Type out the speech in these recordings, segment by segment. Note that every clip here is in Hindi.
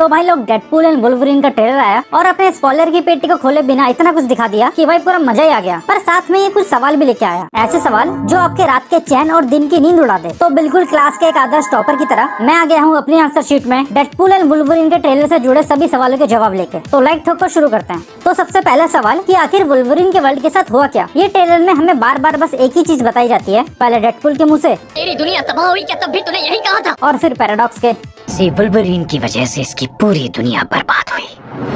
तो भाई लोग डेडपूल एंड वुल्वरीन का ट्रेलर आया और अपने स्पॉइलर की पेटी को खोले बिना इतना कुछ दिखा दिया कि भाई पूरा मजा ही आ गया। पर साथ में ये कुछ सवाल भी लेके आया, ऐसे सवाल जो आपके रात के चैन और दिन की नींद उड़ा दे। तो बिल्कुल क्लास के एक आदर्श टॉपर की तरह मैं आ गया हूँ अपनी आंसर शीट में डेडपूल एंड वुल्वरीन के ट्रेलर से जुड़े सभी सवालों के जवाब लेके। तो लाइक ठोक कर शुरू करते हैं। तो सबसे पहला सवाल कि आखिर वुल्वरीन के वर्ल्ड के साथ हुआ क्या। ये ट्रेलर में हमें बार बार बस एक ही चीज बताई जाती है, पहले डेडपूल के मुँह से तेरी दुनिया तबाह हुई क्या, तब भी तूने यही कहा था, और फिर पैराडॉक्स के वुल्वरीन की वजह से इसकी पूरी दुनिया बर्बाद हुई।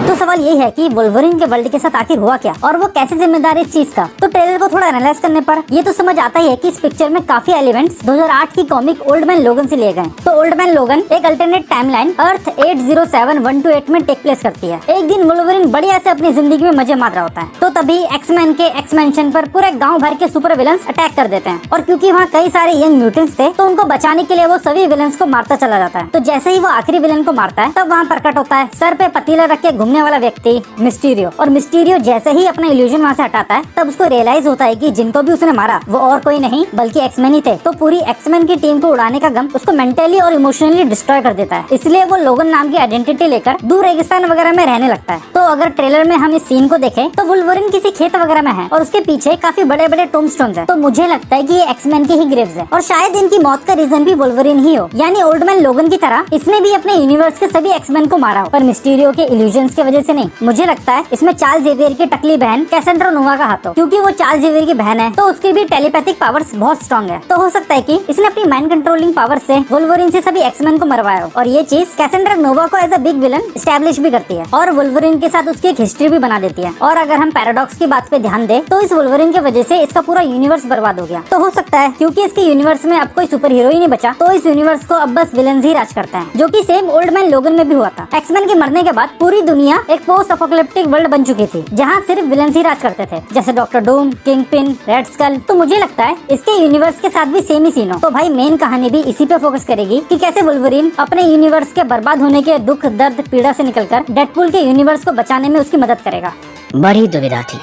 तो सवाल यही है कि वुल्वरीन के वर्ल्ड के साथ आखिर हुआ क्या और वो कैसे जिम्मेदार इस चीज का। तो ट्रेलर को थोड़ा एनालाइज करने पर ये तो समझ आता ही है कि इस पिक्चर में काफी एलिमेंट्स 2008 की कॉमिक ओल्ड मैन लोगन से लिए गए। तो ओल्ड मैन लोगन एक अल्टरनेट टाइमलाइन अर्थ 807128 में टेक प्लेस करती है। एक दिन वुल्वरीन बढ़िया से अपनी जिंदगी में मजे मार रहा होता है, तो तभी एक्समैन के एक्समेंशन पर पूरे गाँव भर के सुपर विलन्स अटैक कर देते हैं। और क्योंकि वहाँ कई सारे यंग म्यूटेंट्स थे तो उनको बचाने के लिए वो सभी विलन्स को मारता चला जाता है। तो जैसे ही वो आखिरी विलन को मारता है तब वहाँ प्रकट होता है सर पे पतीला रख के घूमने वाला व्यक्ति मिस्टीरियो। और मिस्टीरियो जैसे ही अपना इल्यूजन वहाँ से हटाता है तब उसको रियलाइज होता है कि जिनको भी उसने मारा वो और कोई नहीं बल्कि एक्समैन ही थे। तो पूरी एक्समैन की टीम को उड़ाने का गम उसको मेंटली और इमोशनली डिस्ट्रॉय कर देता है, इसलिए वो लोगन नाम की आइडेंटिटी लेकर दूर रेगिस्तान वगैरह में रहने लगता है। तो अगर ट्रेलर में हम इस सीन को देखें तो वुल्वरीन किसी खेत वगैरह में है और उसके पीछे काफी बड़े बड़े टोम्बस्टोन्स है। तो मुझे लगता है कि ये एक्समैन के ही ग्रेव्स है और शायद इनकी मौत का रीजन भी वुल्वरीन ही हो, यानी ओल्ड मैन लोगन की तरह इसने भी अपने यूनिवर्स के सभी एक्समैन को मारा हो, पर मिस्टीरियो के इल्यूजन्स की वजह से नहीं। मुझे लगता है इसमें चार्ल्स जेवियर की टकली बहन कैसेंड्रा नोवा का हाथ हो, क्योंकि वो चार्ल्स जेवियर की बहन है तो उसकी भी टेलीपैथिक पावर्स बहुत स्ट्रॉन्ग है। तो हो सकता है कि इसने अपनी माइंड कंट्रोलिंग पावर से वुल्वरीन से सभी एक्समैन को मरवाया हो और ये चीज कैसेंड्रा नोवा को as a big villain establish भी करती है और वुल्वरीन के साथ उसकी एक हिस्ट्री भी बना देती है। और अगर हम पैराडॉक्स की बात पे ध्यान दें तो इस वुल्वरीन की वजह से इसका पूरा यूनिवर्स बर्बाद हो गया। तो हो सकता है क्योंकि इसके यूनिवर्स में अब कोई सुपर हीरो ही नहीं बचा तो इस यूनिवर्स को अब बस विलन ही राज करते हैं, जो कि सेम ओल्ड मैन लोगन में भी हुआ था। एक्समैन के मरने के बाद पूरी दुनिया एक पोस्ट अपोकलिप्टिक वर्ल्ड बन चुकी थी जहाँ सिर्फ विलन ही राज करते थे, जैसे Doctor Doom, Kingpin, Red Skull. तो मुझे लगता है इसके यूनिवर्स के साथ भी सेम ही सीन हो। तो भाई मेन कहानी भी इसी पे फोकस करेगी कि कैसे वुल्वरीन अपने यूनिवर्स के बर्बाद होने के दुख दर्द पीड़ा से निकलकर डेडपूल के यूनिवर्स को बचाने में उसकी मदद करेगा। बड़ी दुविधा थी,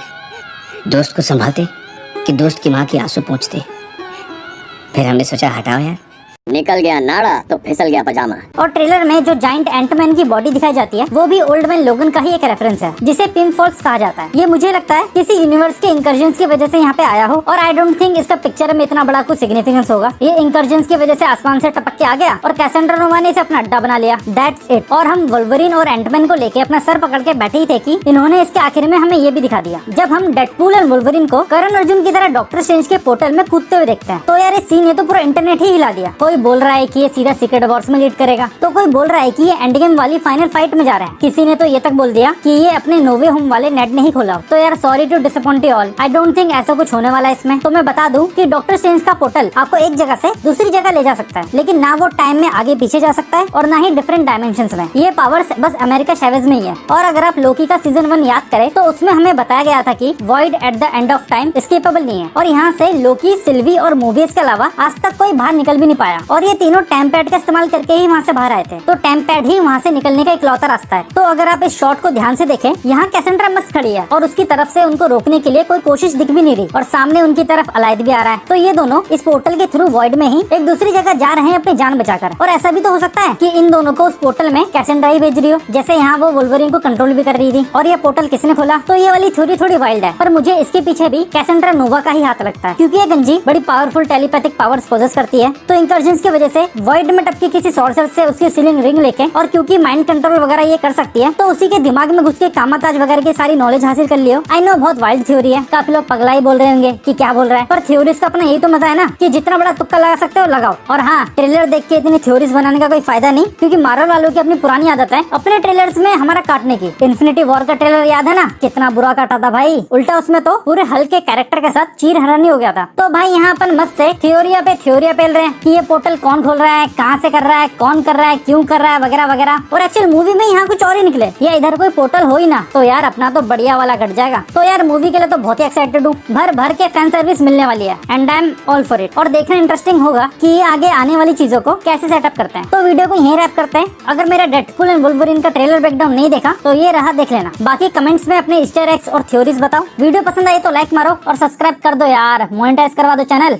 दोस्त को संभालते कि दोस्त की माँ की आंसू पोंछते। फिर हमने सोचा हटाओ यार, निकल गया नाड़ा तो फिसल गया पजामा। और ट्रेलर में जो जाइंट एंटमैन की बॉडी दिखाई जाती है वो भी ओल्ड मैन लोगन का ही एक रेफरेंस है, जिसे पिन फॉल्स कहा जाता है। ये मुझे लगता है किसी यूनिवर्स के इंकर्जन्स की वजह से यहाँ पे आया हो और आई डोंट थिंक इसका पिक्चर में इतना बड़ा कुछ सिग्निफिकेंस होगा। ये इंकर्जन्स की वजह से आसमान से टपक के आ गया और कैसेंड्रा नोवा ने इसे अपना अड्डा बना लिया, दैट्स इट। और हम वुल्वरीन और एंटमैन को लेके अपना सर पकड़ के बैठे ही थे कि इन्होंने इसके आखिर में हमें ये भी दिखा दिया। जब हम डेडपूल एंड वुल्वरीन को करण अर्जुन की तरह डॉक्टर स्ट्रेंज के पोर्टल में कूदते हुए देखते हैं तो यार इस सीन ने तो पूरा इंटरनेट ही हिला दिया। कोई बोल रहा है कि सीधा सीक्रेट वॉर्स में लीड करेगा, तो कोई बोल रहा है कि ये एंड गेम वाली फाइनल फाइट में जा रहा है। किसी ने तो ये तक बोल दिया कि ये अपने नोवे होम वाले नेट नहीं खोला। तो यार sorry to disappoint you all, I don't think ऐसा कुछ होने वाला है इसमें। तो मैं बता दूं कि डॉक्टर स्ट्रेंज का पोर्टल आपको एक जगह से दूसरी जगह ले जा सकता है, लेकिन ना वो टाइम में आगे पीछे जा सकता है और ना ही डिफरेंट डायमेंशंस में। ये पावर्स बस अमेरिका चैवेज में ही है। और अगर आप लोकी का सीजन 1 याद करें तो उसमें हमें बताया गया था कि void at the end of time escapable नहीं है और यहाँ से लोकी, सिल्वी और मोबियस के अलावा आज तक कोई बाहर निकल भी नहीं पाया। और ये तीनों टाइम पैड का इस्तेमाल करके ही वहाँ से बाहर आए थे, तो टाइम पैड ही वहाँ से निकलने का इकलौता रास्ता है। तो अगर आप इस शॉट को ध्यान से देखें, यहाँ कैसेंड्रा मस्त खड़ी है और उसकी तरफ से उनको रोकने के लिए कोई कोशिश दिख भी नहीं रही और सामने उनकी तरफ अलाइद भी आ रहा है। तो ये दोनों इस पोर्टल के थ्रू वॉइड में ही एक दूसरी जगह जा रहे हैं अपनी जान बचाकर। और ऐसा भी तो हो सकता है कि इन दोनों को उस पोर्टल में कैसेंड्रा ही भेज रही हो, जैसे यहाँ वो वुल्वरीन को कंट्रोल भी कर रही थी। और ये पोर्टल किसने खोला, तो ये वाली थ्योरी थोड़ी वाइल्ड है, पर मुझे इसके पीछे भी कैसेंड्रा नोवा का ही हाथ लगता है, क्योंकि ये गंजी बड़ी पावरफुल टेलीपैथिक पावर्स पोजेस करती है। तो इंकर्जन्स की वजह से वॉइड में टपकी किसी सॉर्सर से उसकी सीलिंग रिंग लेके और क्योंकि माइंड कंट्रोल वगैरह ये कर सकती है तो उसी के दिमाग में घुस के कामाताज वगैरह की सारी नॉलेज हासिल कर लियो। आई नो बहुत वाइल्ड थ्योरी है, काफी लोग पगला ही बोल रहे होंगे कि क्या बोल रहा है, पर थ्योरीज का अपना यही तो मजा है ना कि जितना बड़ा तुक्का लगा सकते हो लगाओ। और हाँ, ट्रेलर देख के इतनी थ्योरीज बनाने का कोई फायदा नहीं, क्योंकि मार्वल वालों की अपनी पुरानी आदत है अपने ट्रेलर्स में हमारा काटने की। इन्फिनिटी वॉर का ट्रेलर याद है ना, कितना बुरा काटा था भाई, उल्टा उसमें तो पूरे हल्के कैरेक्टर के साथ चीर हरानी हो गया था। तो भाई यहाँ अपन मस्त से थ्योरिया पेल रहे हैं कि ये पोर्टल कौन खोल रहा है, कहाँ से कर रहा है, कौन कर रहा है, क्यों कर रहा है वगैरह वगैरह। और एक्चुअल मूवी में यहाँ कुछ और ही निकले या इधर कोई पोर्टल हो ही ना, तो यार अपना तो बढ़िया वाला कट जाएगा। तो यार मूवी के लिए तो बहुत ही एक्साइटेड हूँ, भर भर के फैन सर्विस मिलने वाली है and I am all for it. और देखना इंटरेस्टिंग होगा कि ये आगे आने वाली चीजों को कैसे सेटअप करते हैं। तो वीडियो को यहीं रैप करते हैं। अगर मेरा डेडपूल एंड वुल्वरीन का ट्रेलर ब्रेकडाउन नहीं देखा तो ये रहा, देख लेना। बाकी कमेंट्स में अपने ईस्टर एग्स और थ्योरीज बताओ। वीडियो पसंद आई तो लाइक मारो और सब्सक्राइब कर दो यार, मोनेटाइज करवा दो चैनल।